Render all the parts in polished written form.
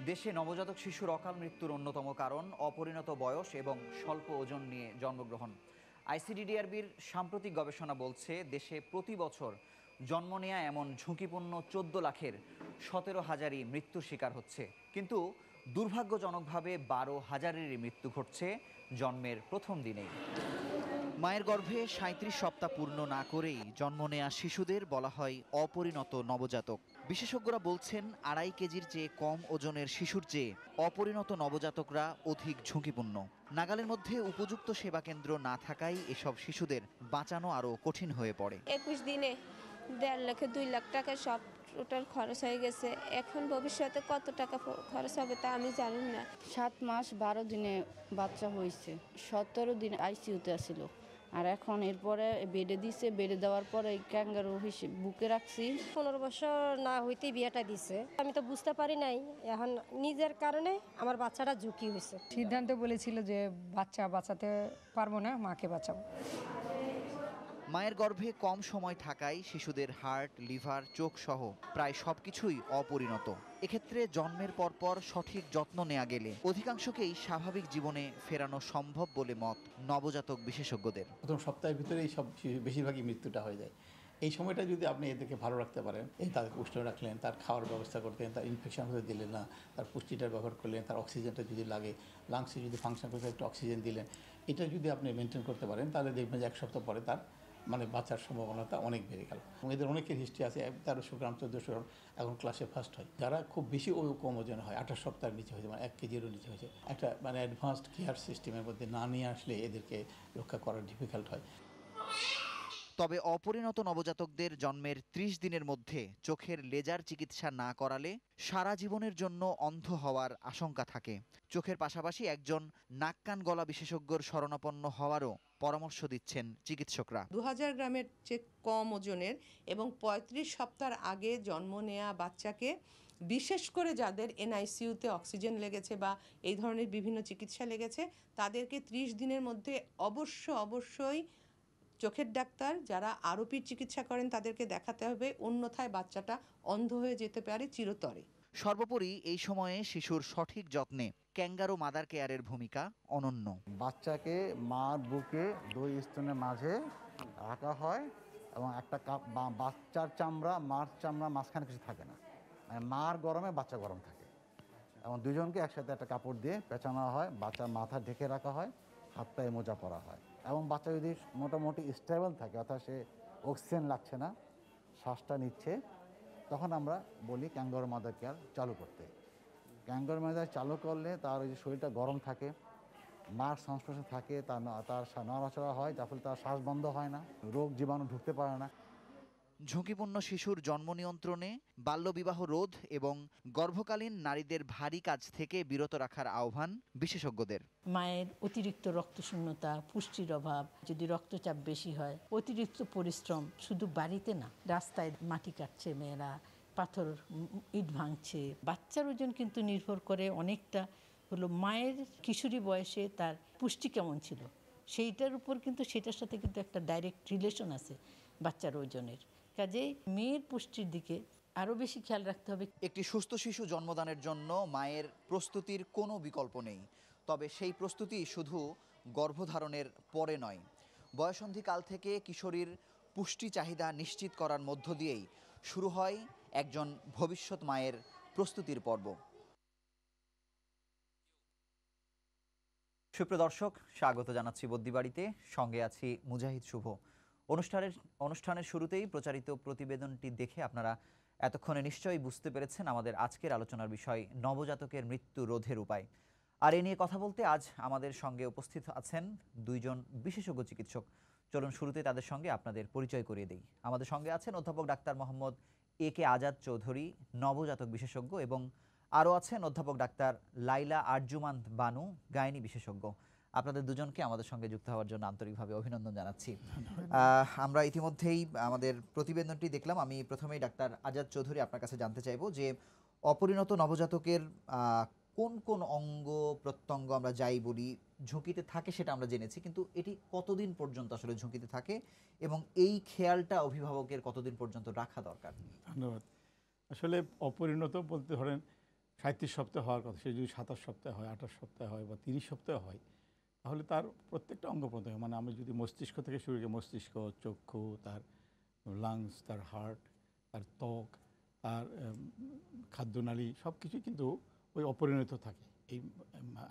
দেশে নবজাতক শিশুর অকাল মৃত্যুর অন্যতম কারণ অপরিণত বয়স এবং স্বল্প ওজন নিয়ে জন্মগ্রহণ। আইসিডিডিআরবির সাম্প্রতিক গবেষণা বলছে দেশে প্রতি বছর জন্ম নেয়া এমন ঝুঁকিপূর্ণ 14 লাখের 17,000ই মৃত্যুর শিকার হচ্ছে, কিন্তু দুর্ভাগ্যজনকভাবে 12,000-এরই মৃত্যু ঘটছে জন্মের প্রথম দিনেই। মায়ের গর্ভে 37 সপ্তাহ পূর্ণ না করেই জন্ম নেয়া শিশুদের বলা হয় অপরিণত নবজাতক। বিশেষজ্ঞরা বলছেন 2.5 কেজির চেয়ে কম ওজনের শিশুর চেয়ে অপরিণত নবজাতকরা অধিক ঝুঁকিপূর্ণ। নাগালের মধ্যে উপযুক্ত সেবা কেন্দ্র না থাকায় এসব শিশুদের বাঁচানো আরও কঠিন হয়ে পড়ে। 21 দিনে 1.5 লাখ 2 লাখ টাকা সব টোটাল খরচ হয়ে গেছে। এখন ভবিষ্যতে কত টাকা খরচ হবে তা আমি জানি না। 7 মাস 12 দিনে বাচ্চা হয়েছে, 17 দিন আইসিইউতে ছিল। আর এখন এরপরে বেডে দিছে, বেডে দেওয়ার পরে ক্যাঙ্গারু হিসেবে বুকে রাখছি। 15 বছর না হইতেই বিয়েটা দিছে। আমি তো বুঝতে পারি নাই, এখন নিজের কারণে আমার বাচ্চাটা ঝুঁকি হয়েছে। সিদ্ধান্ত বলেছিল যে বাচ্চা বাঁচাতে পারবো না, মাকে বাঁচাবো। মায়ের গর্ভে কম সময় থাকায় শিশুদের হার্ট, লিভার, চোখ সহ প্রায় সবকিছুই অপরিণত। এক্ষেত্রে জন্মের পরপর সঠিক যত্ন নেওয়া গেলে অধিকাংশকেই স্বাভাবিক জীবনে ফেরানো সম্ভব বলে মত নবজাতক বিশেষজ্ঞদের। প্রথম সপ্তাহের ভিতরে এই সব বেশিরভাগই মৃত্যুটা হয়ে যায়। এই সময়টা যদি আপনি এদেরকে ভালো রাখতে পারেন, তাদেরকে উষ্ণ রাখলেন, তার খাওয়ার ব্যবস্থা করতেন, তার ইনফেকশন হতে দিলেন না, তার পুষ্টিটার ব্যবহার করলেন, তার অক্সিজেনটা যদি লাগে, লাংসে যদি ফাংশন করতে একটু অক্সিজেন দিলেন, এটা যদি আপনি মেনটেন করতে পারেন, তাহলে দেখবেন যে 1 সপ্তাহ পরে তার বাঁচার সম্ভাবনাটা অনেক বেড়ে গেল। এবং এদের অনেকের হিস্ট্রি আছে 1300 গ্রাম 1400 গ্রাম, এখন ক্লাসে ফার্স্ট হয়। যারা খুব বেশি কম ওজন হয়, 28 সপ্তাহের নিচে হয়েছে, 1 কেজিরও নিচে হয়েছে, একটা অ্যাডভান্সড কেয়ার সিস্টেমের মধ্যে না নিয়ে আসলে এদেরকে রক্ষা করা ডিফিকাল্ট হয়। তবে অপরিণত নবজাতকদের জন্মের 30 দিনের মধ্যে চোখের লেজার চিকিৎসা না করালে সারা জীবনের জন্য অন্ধ হওয়ার আশঙ্কা থাকে। চোখের পাশাপাশি একজন নাক কান গলা বিশেষজ্ঞর শরণাপন্ন হওয়ারও পরামর্শ দিচ্ছেন চিকিৎসকরা। 2000 গ্রামের চেয়ে কম ওজনের এবং 35 সপ্তাহ আগে জন্ম নেওয়া বাচ্চাকে, বিশেষ করে যাদের এনআইসিইউতে অক্সিজেন লেগেছে বা এই ধরনের বিভিন্ন চিকিৎসা লেগেছে, তাদেরকে 30 দিনের মধ্যে অবশ্যই চোখের ডাক্তার যারা আরোপির চিকিৎসা করেন তাদেরকে দেখাতে হবে, অন্যথায় বাচ্চাটা অন্ধ হয়ে যেতে পারে চিরতরে। সর্বোপরি এই সময়ে শিশুর সঠিক যত্নে ক্যাঙ্গারু মাদার কেয়ারের ভূমিকা অনন্য। বাচ্চাকে মার বুকে 2 স্তনের মাঝে রাখা হয় এবং একটা বাচ্চার চামড়া মার চামড়া মাঝখানে কিছু থাকে না, মার গরমে বাচ্চা গরম থাকে এবং দুজনকে একসাথে একটা কাপড় দিয়ে পেঁচানো হয়, বাচ্চার মাথা ঢেকে রাখা হয়, হাত পায়ে মোজা পরা হয় এবং বাচ্চা যদি মোটামুটি স্টেবল থাকে, অর্থাৎ সে অক্সিজেন লাগছে না, শ্বাসটা নিচ্ছে, তখন আমরা বলি ক্যাঙ্গারু মাদার কেয়ার চালু করতে। ক্যাঙ্গারু মাদার চালু করলে তার ওই যে শরীরটা গরম থাকে, মার সংস্পর্শে থাকে, তার নড়াচড়া হয়, যার ফলে তার শ্বাস বন্ধ হয় না, রোগ জীবাণু ঢুকতে পারে না। ঝুঁকিপূর্ণ শিশুর জন্ম নিয়ন্ত্রণে বাল্যবিবাহ রোধ এবং গর্ভকালীন নারীদের ভারী কাজ থেকে বিরত রাখার আহ্বান বিশেষজ্ঞদের। মায়ের অতিরিক্ত রক্তশূন্যতা, পুষ্টির অভাব, যদি রক্তচাপ বেশি হয়, অতিরিক্ত পরিশ্রম, শুধু বাড়িতে না, রাস্তায় মাটি কাটছে মেয়েরা, পাথর ইট ভাঙছে, বাচ্চার ওজন কিন্তু নির্ভর করে অনেকটা হলো মায়ের কিশোরী বয়সে তার পুষ্টি কেমন ছিল সেইটার উপর, কিন্তু সেটার সাথে কিন্তু একটা ডাইরেক্ট রিলেশন আছে বাচ্চার ওজনের। কাজেই মেয়ের পুষ্টির দিকে আরও বেশি খেয়াল রাখতে হবে। একটি সুস্থ শিশু জন্মদানের জন্য মায়ের প্রস্তুতির কোনো বিকল্প নেই, তবে সেই প্রস্তুতি শুধু গর্ভধারণের পরে নয়, বয়সন্ধিকাল থেকে কিশোরীর পুষ্টি চাহিদা নিশ্চিত করার মধ্য দিয়েই শুরু হয় একজন ভবিষ্যৎ মায়ের প্রস্তুতির পর্ব। সুপ্রিয় দর্শক, স্বাগত জানাচ্ছি বদ্যিবাড়িতে, সঙ্গে আছি মুজাহিদ শুভ। অনুষ্ঠানের শুরুতেই প্রচারিত প্রতিবেদনটি দেখে আপনারা এতক্ষণে নিশ্চয়ই বুঝতে পেরেছেন আমাদের আজকের আলোচনার বিষয় নবজাতকের মৃত্যু রোধের উপায়। আর এ নিয়ে কথা বলতে আজ আমাদের সঙ্গে উপস্থিত আছেন 2 জন বিশেষজ্ঞ চিকিৎসক। চলুন শুরুতে তাদের সঙ্গে আপনাদের পরিচয় করিয়ে দিই। আমাদের সঙ্গে আছেন অধ্যাপক ডাক্তার মোহাম্মদ A.K. আজাদ চৌধুরী, নবজাতক বিশেষজ্ঞ, এবং আরও আছেন অধ্যাপক ডাক্তার লাইলা আরজুমান বানু, গাইনি বিশেষজ্ঞ। আপনাদের দুজনকে আমাদের সঙ্গে যুক্ত হওয়ার জন্য আন্তরিকভাবে অভিনন্দন জানাচ্ছি। আমরা ইতিমধ্যেই আমাদের প্রতিবেদনটি দেখলাম। আমি প্রথমেই ডাক্তার আজাদ চৌধুরী আপনার কাছে জানতে চাইব যে অপরিণত নবজাতকের কোন কোন অঙ্গ প্রত্যঙ্গ আমরা যাই বলি ঝুঁকিতে থাকে সেটা আমরা জেনেছি, কিন্তু এটি কতদিন পর্যন্ত আসলে ঝুঁকিতে থাকে এবং এই খেয়ালটা অভিভাবকের কতদিন পর্যন্ত রাখা দরকার? ধন্যবাদ। আসলে অপরিণত বলতে ধরেন 37 সপ্তাহ হওয়ার কথা, সে যদি 27 সপ্তাহে হয়, 28 সপ্তাহে হয় বা 30 সপ্তাহে হয়, তাহলে তার প্রত্যেকটা অঙ্গ প্রত্যঙ্গ, মানে আমরা যদি মস্তিষ্ক থেকে শুরু করি, মস্তিষ্ক, চক্ষু, তার লাংস, তার হার্ট, তার ত্বক, তার খাদ্যনালী সব কিছুই কিন্তু ওই অপরিণত থাকে। এই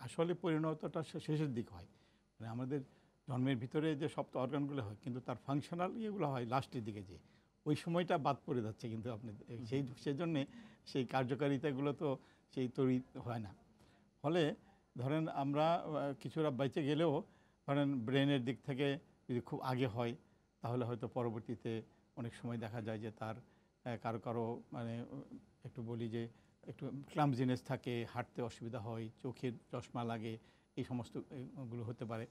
আসলে পরিণতটা শেষের দিক হয়, মানে আমাদের জন্মের ভিতরে যে সপ্ত অর্গানগুলো হয়, কিন্তু তার ফাংশনাল ইয়েগুলো হয় লাস্টের দিকে, যে ওই সময়টা বাদ পড়ে যাচ্ছে। কিন্তু আপনি সেই জন্যে সেই কার্যকারিতাগুলো তো সেই তৈরি হয় না। ফলে ধরেন আমরা কিছুটা বেঁচে গেলেও ধরেন ব্রেনের দিক থেকে যদি খুব আগে হয়, তাহলে হয়তো পরবর্তীতে অনেক সময় দেখা যায় যে তার কারো কারো মানে একটু বলি যে একটু ক্লামজিনেস থাকে, হাঁটতে অসুবিধা হয়, চোখের চশমা লাগে, এই সমস্ত গুলো হতে পারে।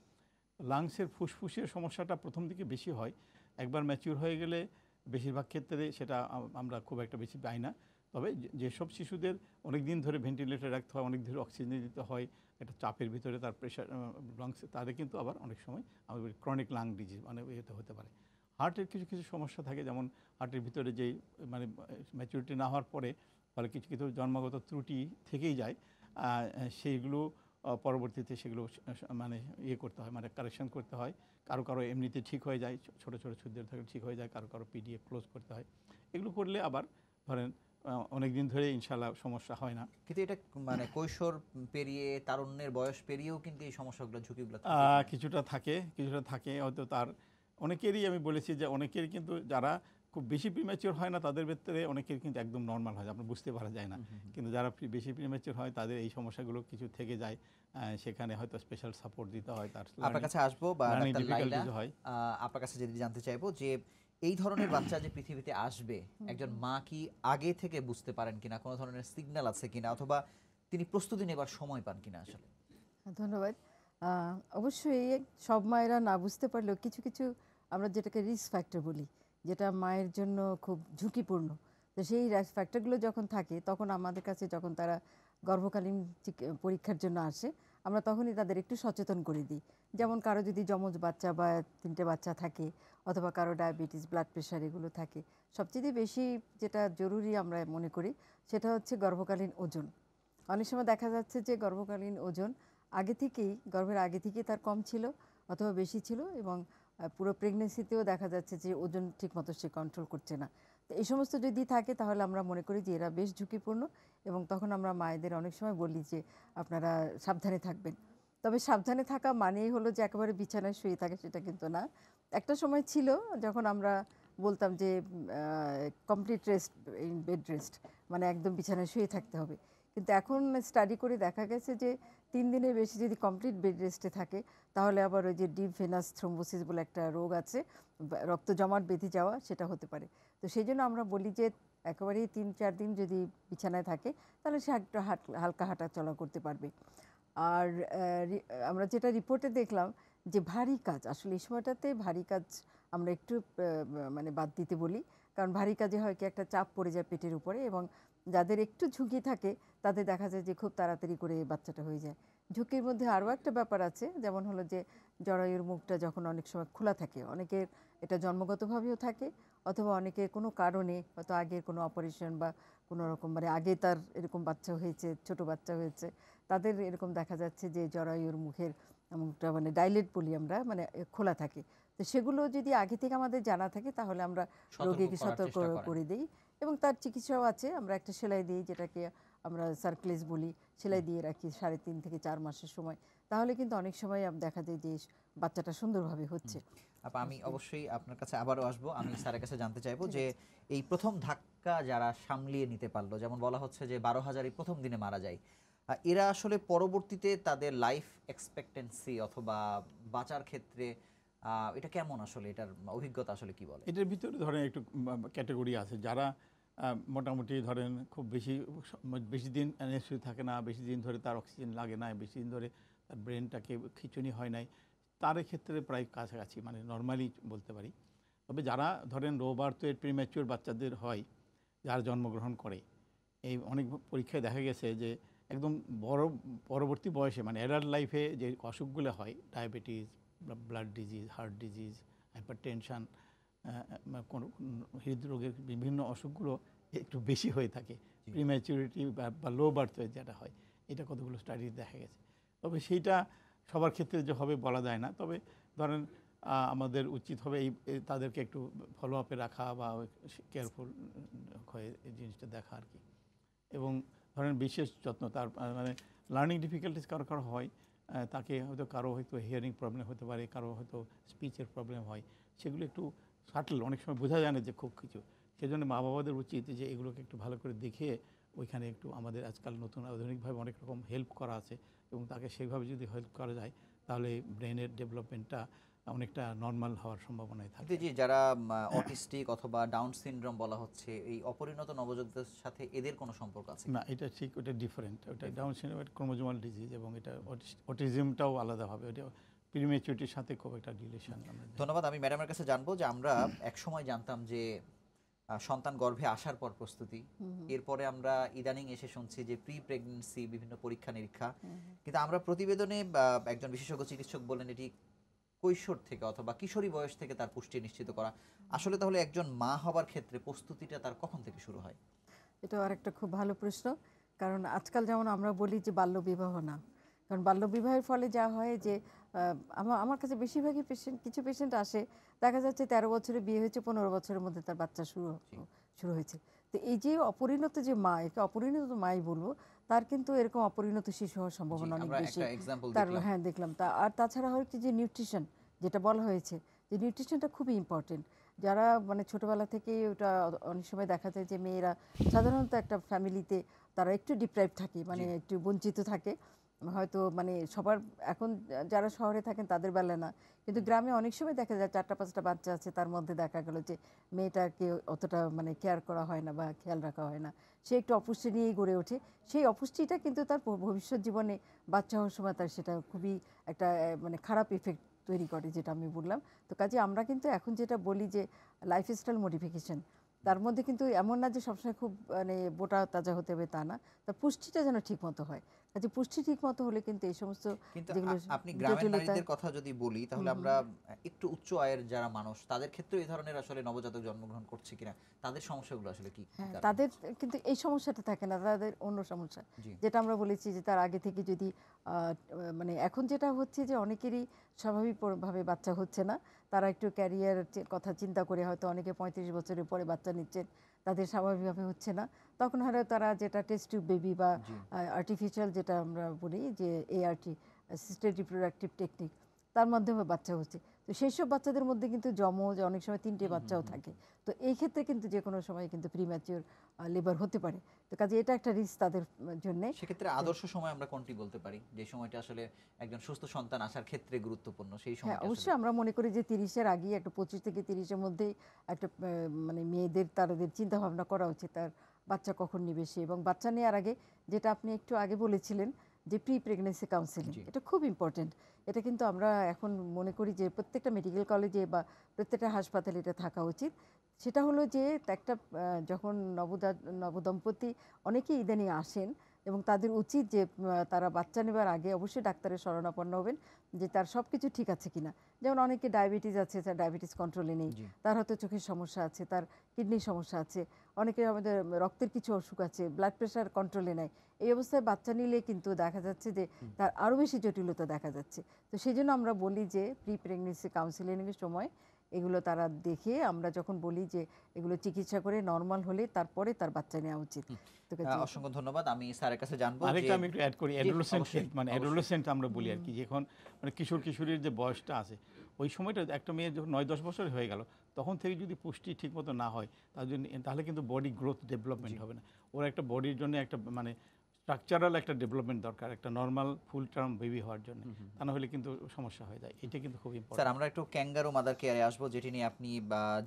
লাংসের ফুসফুসের সমস্যাটা প্রথম দিকে বেশি হয়, একবার ম্যাচিউর হয়ে গেলে বেশিরভাগ ক্ষেত্রে সেটা আমরা খুব একটা বেশি পাই না। তবে যেসব শিশুদের অনেক দিন ধরে ভেন্টিলেটর রাখতে হয়, অনেক ধরে অক্সিজেন দিতে হয়, একটা চাপের ভিতরে তার প্রেশার লাংসে, তাদের কিন্তু আবার অনেক সময় আমাদের ক্রনিক লাং ডিজিজ মানে এতে হতে পারে। হার্টের কিছু কিছু সমস্যা থাকে, যেমন হার্টের ভিতরে যেই মানে ম্যাচুরিটি না হওয়ার পরে ফলে কিছু কিছু জন্মগত ত্রুটি থেকেই যায়, সেইগুলো পরবর্তীতে সেগুলো মানে করতে হয়, মানে কারেকশন করতে হয়। কারো কারো এমনিতে ঠিক হয়ে যায়, ছোটো ছোটো ছিদ্র থেকে ঠিক হয়ে যায়, কারো কারো পিডিএফ ক্লোজ করতে হয়। এগুলো করলে আবার ধরেন অনেক দিন ধরে ইনশাল্লাহ সমস্যা হয় না। কিন্তু এটা মানে কৈশোর পেরিয়ে তারুণ্যের বয়স পেরিয়েও কিন্তু এই সমস্যাগুলো ঝুঁকিগুলো কিছুটা থাকে হয়তো। তার অনেকেরই আমি বলেছি যে অনেকেরই কিন্তু যারা খুব বেশি প্রিম্যাচিওর হয় না, তাদের ভেতরে অনেকের কিন্তু একদম নর্মাল হয়, আপনার বুঝতে পারা যায় না। কিন্তু যারা বেশি প্রিম্যাচিওর হয় তাদের এই সমস্যাগুলো কিছু থেকে যায়, সেখানে হয়তো স্পেশাল সাপোর্ট দিতে হয়। তার আপনার কাছে আসবো বা ডাক্তার লাইলা আপনার কাছে যদি জানতে চাইবো যে এই ধরনের বাচ্চা যে পৃথিবীতে আসবে, একজন মা কি আগে থেকে বুঝতে পারেন কিনা, কোনো ধরনের সিগন্যাল আছে কিনা, অথবা তিনি প্রস্তুতি নেবার সময় পান কিনা? আসলে ধন্যবাদ। অবশ্যই সব মায়েরা না বুঝতে পারলেও কিছু কিছু আমরা যেটাকে রিস্ক ফ্যাক্টর বলি, যেটা মায়ের জন্য খুব ঝুঁকিপূর্ণ, তো সেই রিস্ক ফ্যাক্টরগুলো যখন থাকে তখন আমাদের কাছে, যখন তারা গর্ভকালীন পরীক্ষার জন্য আসে, আমরা তখনই তাদের একটু সচেতন করে দিই। যেমন কারো যদি যমজ বাচ্চা বা 3টে বাচ্চা থাকে, অথবা কারো ডায়াবেটিস, ব্লাড প্রেশার এগুলো থাকে, সবচেয়ে বেশি যেটা জরুরি আমরা মনে করি সেটা হচ্ছে গর্ভকালীন ওজন। অনেক সময় দেখা যাচ্ছে যে গর্ভকালীন ওজন গর্ভের আগে থেকেই তার কম ছিল অথবা বেশি ছিল, এবং পুরো প্রেগনেন্সিতেও দেখা যাচ্ছে যে ওজন ঠিকমতো সে কন্ট্রোল করছে না। তো এই সমস্ত যদি থাকে তাহলে আমরা মনে করি যে এরা বেশ ঝুঁকিপূর্ণ, এবং তখন আমরা মায়েদের অনেক সময় বলি যে আপনারা সাবধানে থাকবেন। তবে সাবধানে থাকা মানেই হলো যে একেবারে বিছানায় শুয়ে থাকে, সেটা কিন্তু না। একটা সময় ছিল যখন আমরা বলতাম যে কমপ্লিট রেস্ট, বেড রেস্ট, মানে একদম বিছানায় শুয়ে থাকতে হবে। কিন্তু এখন স্টাডি করে দেখা গেছে যে 3 দিনের বেশি যদি কমপ্লিট বেড রেস্টে থাকে, তাহলে আবার ওই যে ডিপ ভেনাস থ্রোম্বোসিস বলে একটা রোগ আছে, রক্ত জমাট বেঁধে যাওয়া, সেটা হতে পারে। তো সেই জন্য আমরা বলি যে একেবারেই 3-4 দিন যদি বিছানায় থাকে, তাহলে সে একটু হালকা হাঁটা চলা করতে পারবে। আর আমরা যেটা রিপোর্টে দেখলাম যে ভারী কাজ, আসলে এই সময়টাতে ভারী কাজ আমরা একটু মানে বাদ দিতে বলি, কারণ ভারী কাজে হয় কি একটা চাপ পড়ে যায় পেটের উপরে, এবং যাদের একটু ঝুঁকি থাকে তাদের দেখা যায় যে খুব তাড়াতাড়ি করে বাচ্চাটা হয়ে যায়। ঝুঁকির মধ্যে আরও একটা ব্যাপার আছে, যেমন হলো যে জরায়ুর মুখটা যখন অনেক সময় খোলা থাকে, অনেকের এটা জন্মগতভাবেও থাকে, অথবা অনেকে কোনো কারণে হয়তো আগের কোনো অপারেশন বা কোনো রকম মানে আগে তার এরকম বাচ্চা হয়েছে, ছোট বাচ্চা হয়েছে, তাদের এরকম দেখা যাচ্ছে যে জরায়ুর মুখের মুখটা মানে ডাইলেট বলি আমরা, মানে খোলা থাকে। তো সেগুলো যদি আগে থেকে আমাদের জানা থাকে তাহলে আমরা রোগীকে সতর্ক করে দিই, এবং তার চিকিৎসাও আছে। আমরা একটা সেলাই দিই, যেটাকে আমরা সার্কলেস বলি, সেলাই দিয়ে রাখি 3.5 থেকে 4 মাসের সময়, তাহলে কিন্তু অনেক সময় দেখা যায় যে বাচ্চাটা সুন্দরভাবে হচ্ছে। আমি অবশ্যই আপনার কাছে আবারও আসবো। আমি স্যারের কাছে জানতে চাইবো যে এই প্রথম ধাক্কা যারা সামলিয়ে নিতে পারলো, যেমন বলা হচ্ছে যে 12,000 প্রথম দিনে মারা যায়, এরা আসলে পরবর্তীতে তাদের লাইফ এক্সপেক্টেন্সি অথবা বাঁচার ক্ষেত্রে এটা কেমন, আসলে এটার অভিজ্ঞতা আসলে কি বলে? এটার ভিতরে ধরেন একটু ক্যাটাগরি আছে, যারা মোটামুটি ধরেন খুব বেশি দিন এনএসইউ থাকে না, বেশি দিন ধরে তার অক্সিজেন লাগে না, বেশি দিন ধরে তার ব্রেনটাকে খিঁচুনি হয় নাই, তার ক্ষেত্রে প্রায় কাছাকাছি, মানে নর্মালি বলতে পারি। তবে যারা ধরেন লো বার্থের প্রিম্যাচিওর বাচ্চাদের হয়, যারা জন্মগ্রহণ করে, এই অনেক পরীক্ষায় দেখা গেছে যে একদম পরবর্তী বয়সে, মানে অ্যাডাল্ট লাইফে যে অসুখগুলো হয়, diabetes, blood disease, heart disease, hypertension, হৃদরোগের বিভিন্ন অসুখগুলো একটু বেশি হয়ে থাকে, প্রিম্যাচুরিটি বা লো বার্থ ওয়েট যেটা হয়, এটা কতগুলো স্টাডি দেখা গেছে। তবে সেইটা সবার ক্ষেত্রে যে হবে বলা যায় না। তবে ধরেন আমাদের উচিত হবে তাদেরকে একটু ফলো আপে রাখা বা কেয়ারফুল হয়ে এই জিনিসটা দেখা আর কি। এবং ধরেন বিশেষ যত্ন তার মানে লার্নিং ডিফিকাল্টিস কারো কারো হয়, তাকে হয়তো কারো হয়তো হিয়ারিং প্রবলেম হতে পারে, কারো হয়তো স্পিচের প্রবলেম হয়, সেগুলো একটু সাটল, অনেক সময় বোঝা যায় না যে খুব কিছু। সেজন্য মা বাবাদের উচিত যে এগুলোকে একটু ভালো করে দেখে ওইখানে একটু আমাদের আজকাল নতুন আধুনিকভাবে অনেক রকম হেল্প করা আছে, এবং তাকে সেইভাবে যদি হেল্প করা যায় তাহলে ব্রেনের ডেভেলপমেন্টটা অনেকটা নর্মাল হওয়ার সম্ভাবনায় থাকে। কিন্তু যারা অটিস্টিক অথবা ডাউন সিনড্রোম বলা হচ্ছে, এই অপরিণত নবজাতকদের সাথে এদের কোনো সম্পর্ক আছে না, এটা ঠিক, ওটা ডিফারেন্ট। ওটা ডাউন সিনড্রোম ক্রোমোজোমাল ডিজিজ, এবং এটা অটিজমটাও আলাদাভাবে, ওটা প্রিমেচুরিটির সাথে খুব একটা রিলেশন। ধন্যবাদ। আমি ম্যাডামের কাছে জানবো যে আমরা এক সময় জানতাম যে সন্তান গর্ভে আসার পর প্রস্তুতি, এরপরে আমরা ইদানিং এসে শুনছি যে প্রি প্রেগন্যান্সি বিভিন্ন পরীক্ষা নিরীক্ষা, কিন্তু আমরা প্রতিবেদনে একজন বিশেষজ্ঞ চিকিৎসক বললেন এটি কৈশোর থেকে অথবা কিশোরী বয়স থেকে তার পুষ্টি নিশ্চিত করা। আসলে তাহলে একজন মা হবার ক্ষেত্রে প্রস্তুতিটা তার কখন থেকে শুরু হয়? এটা আরেকটা খুব ভালো প্রশ্ন, কারণ আজকাল যেমন আমরা বলি যে বাল্যবিবাহ না, কারণ বাল্যবিবাহের ফলে যা হয় যে আমার কাছে বেশিরভাগই কিছু পেশেন্ট আসে, দেখা যাচ্ছে 13 বছরে বিয়ে হয়েছে, 15 বছরের মধ্যে তার বাচ্চা শুরু হয়েছে। তো এই যে অপরিণত যে মা, একে অপরিণত মাই বলবো, তার কিন্তু এরকম অপরিণত শিশু হওয়ার সম্ভাবনা অনেক বেশি। হ্যাঁ, দেখলাম। আর তাছাড়া হচ্ছে যে নিউট্রিশন যেটা বলা হয়েছে, যে নিউট্রিশনটা খুবই ইম্পর্টেন্ট। যারা মানে ছোটোবেলা থেকেই ওটা, অনেক সময় দেখা যায় যে মেয়েরা সাধারণত একটা ফ্যামিলিতে তারা একটু ডিপ্রাইভ থাকে, মানে একটু বঞ্চিত থাকে হয়তো, মানে সবার এখন যারা শহরে থাকেন তাদের বেলা না, কিন্তু গ্রামে অনেক সময় দেখা যায় 4-5টা বাচ্চা আছে, তার মধ্যে দেখা গেল যে মেয়েটাকে অতটা মানে কেয়ার করা হয় না বা খেয়াল রাখা হয় না, সে একটু অপুষ্টি নিয়েই গড়ে ওঠে। সেই অপুষ্টিটা কিন্তু তার ভবিষ্যৎ জীবনে বাচ্চা হওয়ার সময় তার সেটা খুবই একটা মানে খারাপ ইফেক্ট তৈরি করে, যেটা আমি বললাম। তো কাজে আমরা কিন্তু এখন যেটা বলি যে লাইফস্টাইল মডিফিকেশন, তার মধ্যে কিন্তু এমন না যে সবসময় খুব মানে বোটা তাজা হতে হবে তা না, তার পুষ্টিটা যেন ঠিক মতো হয়। কাজে পুষ্টি ঠিক মতো হলে কিন্তু এই সমস্ত যেগুলো আপনি গ্রামের নারীদের কথা যদি বলি, তাহলে আমরা একটু উচ্চ আয়ের যারা মানুষ, তাদের ক্ষেত্রে এই ধরনের আসলে নবজাতক জন্মগ্রহণ করছে কিনা, তাদের সমস্যাগুলো আসলে কি? তাদের কিন্তু এই সমস্যাটা থাকে না, তাদের অন্য সমস্যা, যেটা আমরা বলেছি যে তার আগে থেকে যদি মানে এখন যেটা হচ্ছে যে অনেকেরই স্বাভাবিকভাবে বাচ্চা হচ্ছে না, তারা একটু ক্যারিয়ার কথা চিন্তা করে হয়তো অনেকে 35 বছরের পরে বাচ্চা নিচ্ছেন, তাদের স্বাভাবিকভাবে হচ্ছে না, তখন হয়তো তারা যেটা টেস্ট টিউব বেবি বা আর্টিফিশিয়াল যেটা আমরা বলি যে ART, অ্যাসিস্টেড রিপ্রোডাক্টিভ টেকনিক, তার মাধ্যমে বাচ্চা হচ্ছে। তো সেই সব বাচ্চাদের মধ্যে কিন্তু জমজ অনেক সময় 3টে বাচ্চাও থাকে। তো এই ক্ষেত্রে কিন্তু যে কোনো সময় কিন্তু প্রিম্যাচিওর লেবার হতে পারে। তো কাজে এটা একটা রিস্ক তাদের জন্য। সেক্ষেত্রে আদর্শ সময় আমরা কোনটি বলতে পারি, যে সময়টা আসলে একজন সুস্থ সন্তান আসার ক্ষেত্রে গুরুত্বপূর্ণ? সেই সময় অবশ্যই আমরা মনে করি যে 30-এর আগেই, একটা 25 থেকে 30-এর মধ্যেই একটা মানে মেয়েদের তাদের চিন্তা ভাবনা করা উচিত তার বাচ্চা কখন নিবে সে, এবং বাচ্চা নেওয়ার আগে যেটা আপনি একটু আগে বলেছিলেন যে প্রি প্রেগনেন্সি কাউন্সেলিং, এটা খুব ইম্পর্টেন্ট। এটা কিন্তু আমরা এখন মনে করি যে প্রত্যেকটা মেডিকেল কলেজে বা প্রত্যেকটা হাসপাতালে এটা থাকা উচিত। সেটা হলো যে একটা যখন নবদম্পতি অনেকেই ইদানিং আসেন, এবং তাদের উচিত যে তারা বাচ্চা নেবার আগে অবশ্যই ডাক্তারের শরণাপন্ন হবেন যে তার সব কিছু ঠিক আছে কিনা। যেমন অনেকে ডায়াবেটিস আছে, তার ডায়াবেটিস কন্ট্রোলে নেই, তার হয়তো চোখের সমস্যা আছে, তার কিডনির সমস্যা আছে, অনেকের আমাদের রক্তের কিছু অসুখ আছে, ব্লাড প্রেশার কন্ট্রোলে নেয়। এই অবস্থায় বাচ্চা নিলে কিন্তু দেখা যাচ্ছে যে তার আরও বেশি জটিলতা দেখা যাচ্ছে। তো সেই জন্য আমরা বলি যে প্রি প্রেগনেন্সি কাউন্সিলিংয়ের সময় এগুলো তারা দেখে, আমরা যখন বলি যে এগুলো চিকিৎসা করে নর্মাল হলে তারপরে তার বাচ্চা নেওয়া উচিত। অসংখ্য ধন্যবাদ। আমি স্যারের কাছে জানবো, আরেকটা আমি একটু অ্যাড করি, অ্যাডোলেসেন্ট, মানে অ্যাডোলেসেন্ট আমরা বলি আর কি, যখন মানে কিশোরীর যে বয়সটা আছে, ওই সময়টা একটা মেয়ের যখন 9-10 বছর হয়ে গেল, তখন থেকে যদি পুষ্টি ঠিকমতো না হয় তাহলে কিন্তু বডি গ্রোথ ডেভেলপমেন্ট হবে না। ওর একটা বডির জন্য একটা মানে স্ট্রাকচারাল একটা ডেভেলপমেন্ট দরকার, একটা নর্মাল ফুল টার্ম বেবি হওয়ার জন্য, তা না হলে কিন্তু সমস্যা হয়ে যায়। এটা কিন্তু খুব ইম্পর্টেন্ট। স্যার, আমরা একটু ক্যাঙ্গারু মাদার কেয়ারে আসবো, যেটি নিয়ে আপনি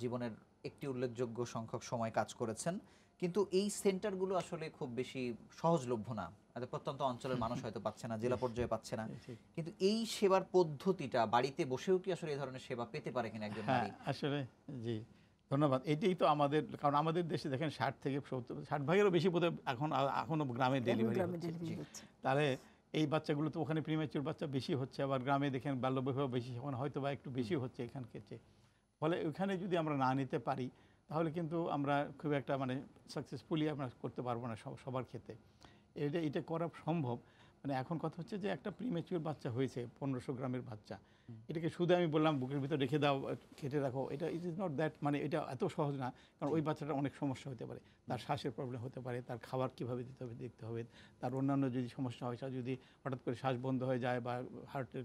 জীবনের একটি উল্লেখযোগ্য সংখ্যক সময় কাজ করেছেন, কিন্তু এই সেন্টারগুলো আসলে খুব বেশি সহজলভ্য না, প্রত্যন্ত অঞ্চলের মানুষ হয়তো পাচ্ছে না, জেলা পর্যায়ে পাচ্ছে না, কিন্তু এই সেবার পদ্ধতিটা বাড়িতে বসেও কি আসলে এই ধরনের সেবা পেতে পারে কিনা একজন নারী? আসলে জি, ধন্যবাদ। এটাই তো আমাদের, কারণ আমাদের দেশে দেখেন 60 থেকে 60 ভাগেরও বেশি বোধহয় এখনো গ্রামে ডেলিভারি হচ্ছে। তাহলে এই বাচ্চাগুলো তো ওখানে প্রিম্যাচিওর বাচ্চা বেশি হচ্ছে, আবার গ্রামে দেখেন বাল্যবিবাহ বেশি, ওখানে হয়তো বা একটু বেশি হচ্ছে এখানকার চেয়ে। ফলে ওইখানে যদি আমরা না নিতে পারি, তাহলে কিন্তু আমরা খুব একটা মানে সাকসেসফুলি আমরা করতে পারবো না সবার ক্ষেত্রে। এটা করা সম্ভব। মানে এখন কথা হচ্ছে যে একটা প্রিমেচিউর বাচ্চা হয়েছে 1500 গ্রামের বাচ্চা, এটাকে শুধু আমি বললাম বুকের ভিতর রেখে দাও, খেটে রাখো, এটা ইট ইজ নট দ্যাট, মানে এটা এত সহজ না। কারণ ওই বাচ্চাটার অনেক সমস্যা হতে পারে, তার শ্বাসের প্রবলেম হতে পারে, তার খাবার কীভাবে দিতে হবে দেখতে হবে, তার অন্যান্য যদি সমস্যা হয়, সেটা যদি হঠাৎ করে শ্বাস বন্ধ হয়ে যায় বা হার্টের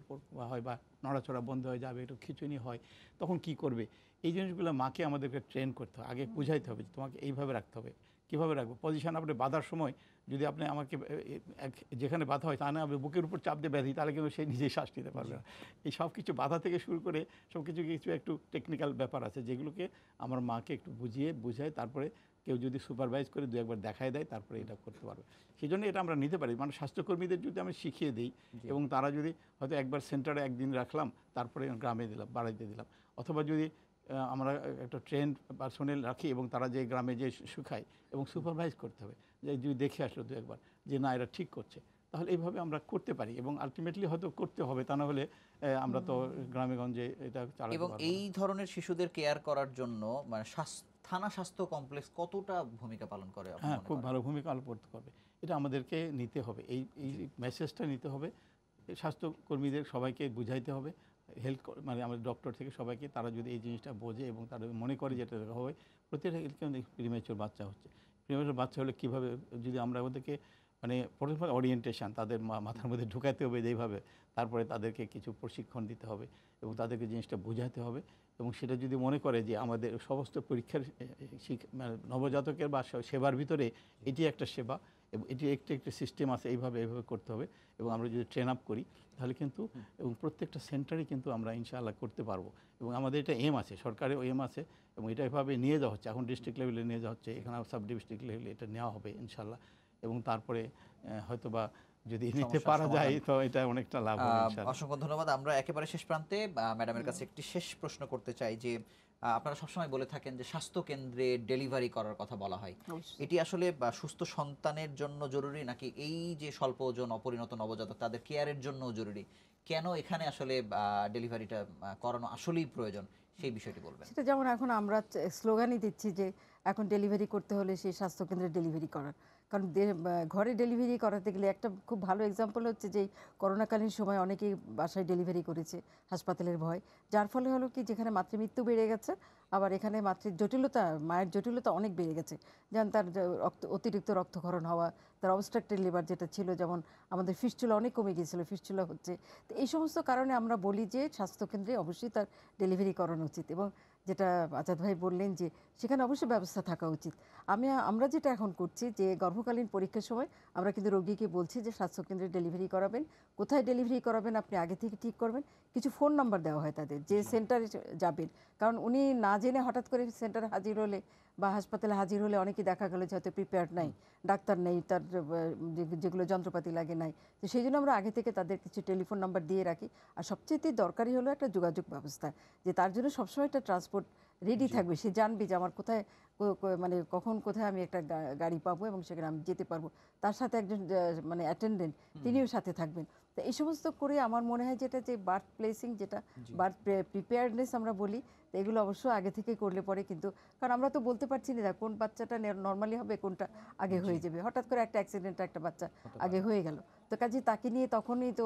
হয় বা নড়াচড়া বন্ধ হয়ে যাবে, একটু খিঁচুনি হয়, তখন কি করবে, এই জিনিসগুলো মাকে আমাদেরকে ট্রেন করতে হবে, আগে বুঝাইতে হবে যে তোমাকে এইভাবে রাখতে হবে। কীভাবে রাখবো, পজিশন আপনি বাঁধার সময় যদি আপনি আমাকে যেখানে বাধা হয় তা না আমি বুকের উপর চাপ দিয়ে ব্যাধি, তাহলে কিন্তু সে নিজেই শ্বাস নিতে পারবে না। এই সব কিছু বাধা থেকে শুরু করে সব কিছু একটু টেকনিক্যাল ব্যাপার আছে, যেগুলোকে আমার মাকে একটু বুঝায় তারপরে কেউ যদি সুপারভাইজ করে 2-একবার দেখায় দেয়, তারপরে এটা করতে পারবে। সেই জন্য এটা আমরা নিতে পারি, মানে স্বাস্থ্যকর্মীদের যদি আমি শিখিয়ে দিই এবং তারা যদি হয়তো একবার সেন্টারে একদিন রাখলাম, তারপরে গ্রামে দিলাম, বাড়াইতে দিলাম, অথবা যদি আমরা একটা ট্রেন্ড পার্সোনেল রাখি এবং তারা যে গ্রামে যে শেখায় এবং সুপারভাইজ করতে হবে, যে যদি দেখে আসলো 2-একবার যে না এরা ঠিক করছে, তাহলে এইভাবে আমরা করতে পারি। এবং আলটিমেটলি হয়তো করতে হবে, তা না হলে আমরা তো গ্রামেগঞ্জে এটা চালাতে এবং পারবো এই ধরনের শিশুদের কেয়ার করার জন্য মানে থানা স্বাস্থ্য কমপ্লেক্স কতটা ভূমিকা পালন করে? হ্যাঁ, খুব ভালো ভূমিকা পালন করতে হবে। এটা আমাদেরকে নিতে হবে, এই মেসেজটা নিতে হবে, স্বাস্থ্যকর্মীদের সবাইকে বুঝাইতে হবে, হেলথ মানে আমাদের ডক্টর থেকে সবাইকে, তারা যদি এই জিনিসটা বোঝে এবং তারা মনে করে যেটা হবে প্রত্যেকটা প্রিমেচিউর বাচ্চা হচ্ছে, প্রিমেচিউর বাচ্চা হলে কীভাবে যদি আমরা ওদেরকে মানে প্রথমে ওরিয়েন্টেশন তাদের মাথার মধ্যে ঢুকাতে হবে যেইভাবে, তারপরে তাদেরকে কিছু প্রশিক্ষণ দিতে হবে এবং তাদেরকে জিনিসটা বোঝাতে হবে। এবং সেটা যদি মনে করে যে আমাদের সমস্ত পরীক্ষার মানে নবজাতকের বা সেবার ভিতরে এটি একটা সেবা এবং এটি একটা সিস্টেম আছে, এইভাবে করতে হবে, এবং আমরা যদি ট্রেন আপ করি তাহলে কিন্তু এবং প্রত্যেকটা সেন্টারে কিন্তু আমরা ইনশাআল্লাহ করতে পারবো। এবং আমাদের এটা এম আছে, সরকারের এম আছে, এবং এটা এভাবে নিয়ে যাওয়া হচ্ছে, এখন ডিস্ট্রিক্ট লেভেলে নিয়ে যাওয়া হচ্ছে, এখানে সাব ডিস্ট্রিক্ট লেভেলে এটা নেওয়া হবে ইনশাআল্লাহ। এবং তারপরে হয়তোবা যদি নিতে পারা যায় তো এটা অনেকটা লাভ হবে ইনশাআল্লাহ। অসংখ্য ধন্যবাদ। আমরা একেবারে শেষ প্রান্তে ম্যাডামের কাছে একটি শেষ প্রশ্ন করতে চাই যে আপনারা সবসময় বলে থাকেন যে স্বাস্থ্য কেন্দ্রে ডেলিভারি করার কথা বলা হয়, এটি আসলে সুস্থ সন্তানের জন্য জরুরি নাকি এই যে স্বল্প ওজন অপরিণত নবজাতক তাদের কেয়ারের জন্য জরুরি? কেন এখানে আসলে ডেলিভারিটা করানো আসলেই প্রয়োজন, সেই বিষয়টি বলবেন। সেটা যেমন এখন আমরা স্লোগানই দিচ্ছি যে এখন ডেলিভারি করতে হলে সেই স্বাস্থ্যকেন্দ্রে ডেলিভারি করার, কারণ ঘরে ডেলিভারি করাতে গেলে একটা খুব ভালো এক্সাম্পল হচ্ছে যে করোনাকালীন সময় অনেকেই বাসায় ডেলিভারি করেছে হাসপাতালের ভয়, যার ফলে হলো কি যেখানে মাতৃমৃত্যু বেড়ে গেছে, আবার এখানে মায়ের জটিলতা অনেক বেড়ে গেছে। যেমন তার অতিরিক্ত রক্তক্ষরণ হওয়া, তার অবস্ট্রাক্টেড লিভার যেটা ছিল, যেমন আমাদের ফিস্টুলা অনেক কমে গিয়েছিল, ফিস্টুলা হচ্ছে। তো এই সমস্ত কারণে আমরা বলি যে স্বাস্থ্যকেন্দ্রে অবশ্যই তার ডেলিভারি করানো উচিত। এবং যেটা আজাদ ভাই বললেন যে সেখানে অবশ্যই ব্যবস্থা থাকা উচিত। আমরা যেটা এখন করছি যে গর্ভকালীন পরীক্ষার সময় আমরা কিন্তু রোগীকে বলছি যে স্বাস্থ্যকেন্দ্রে ডেলিভারি করাবেন, কোথায় ডেলিভারি করাবেন আপনি আগে থেকে ঠিক করবেন, কিছু ফোন নাম্বার দেওয়া হয় তাদের যে সেন্টারে যাবেন, কারণ উনি না জেনে হঠাৎ করে সেন্টারে হাজির হলে বা হাসপাতালে হাজির হলে অনেকেই দেখা গেল যে হয়তো প্রিপেয়ার্ড নাই, ডাক্তার নেই, তার যেগুলো যন্ত্রপাতি লাগে নাই। তো সেই জন্য আমরা আগে থেকে তাদের কিছু টেলিফোন নাম্বার দিয়ে রাখি। আর সবচেয়ে দরকারি হলো একটা যোগাযোগ ব্যবস্থা, যে তার জন্য সবসময় একটা ট্রান্সপোর্ট রেডি থাকবে, সে জানবে যে আমার কোথায় মানে কখন কোথায় আমি একটা গাড়ি পাবো এবং সেখানে আমি যেতে পারবো, তার সাথে একজন মানে অ্যাটেন্ডেন্ট তিনিও সাথে থাকবেন। তো এই সমস্ত করে আমার মনে হয় যেটা যে বার্থ প্লেসিং, যেটা বার্থ প্রিপেয়ারনেস আমরা বলি, তো এগুলো অবশ্য আগে থেকে করলে পরে কিন্তু, কারণ আমরা তো বলতে পারছি না কোন বাচ্চাটা নর্মালি হবে, কোনটা আগে হয়ে যাবে। হঠাৎ করে একটা অ্যাক্সিডেন্টে একটা বাচ্চা আগে হয়ে গেল, তো কাজে তাকে নিয়ে তখনই তো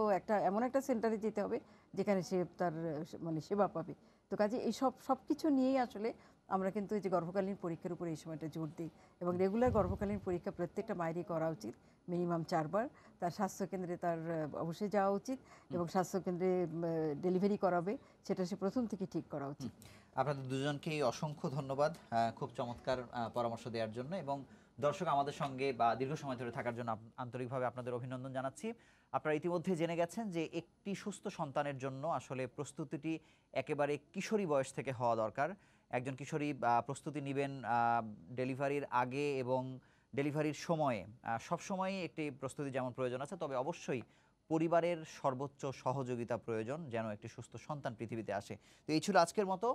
এমন একটা সেন্টারে যেতে হবে যেখানে সে তার মানে সেবা পাবে। তো কাজে এই সব কিছু নিয়েই আসলে আমরা কিন্তু এই যে গর্ভকালীন পরীক্ষার উপরে এই সময়টা জোর দিই, এবং রেগুলার গর্ভকালীন পরীক্ষা প্রত্যেকটা মায়েরই করা উচিত, মিনিমাম 4 বার। তার স্বাস্থ্যকেন্দ্রে তার অবশ্যই যাওয়া উচিত, এবং স্বাস্থ্যকেন্দ্রে ডেলিভারি করাবে সেটা সে প্রথম থেকে ঠিক করা উচিত। আপনাদের দুজনকেই অসংখ্য ধন্যবাদ খুব চমৎকার পরামর্শ দেওয়ার জন্য, এবং দর্শক আমাদের সঙ্গে বা দীর্ঘ সময় ধরে থাকার জন্য আন্তরিকভাবে আপনাদের অভিনন্দন জানাচ্ছি। আপনারা ইতিমধ্যে জেনে গেছেন যে একটি সুস্থ সন্তানের জন্য আসলে প্রস্তুতিটি একেবারে কিশোরী বয়স থেকে হওয়া দরকার। একজন কিশোরী প্রস্তুতি নেবেন ডেলিভারির আগে এবং ডেলিভারির সময়ে, সবসময়ই একটি প্রস্তুতি যেমন প্রয়োজন আছে, তবে অবশ্যই পরিবারের সর্বোচ্চ সহযোগিতা প্রয়োজন যেন একটি সুস্থ সন্তান পৃথিবীতে আসে। তো এই ছিল আজকের মতো।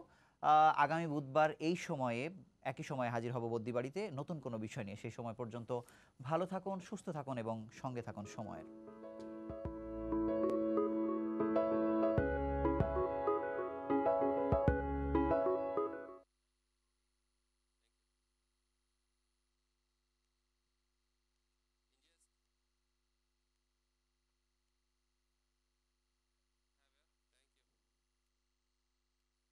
আগামী বুধবার এই সময়ে একই সময়ে হাজির হব বদ্যিবাড়িতে নতুন কোনো বিষয় নিয়ে। সেই সময় পর্যন্ত ভালো থাকুন, সুস্থ থাকুন এবং সঙ্গে থাকুন সময়ের।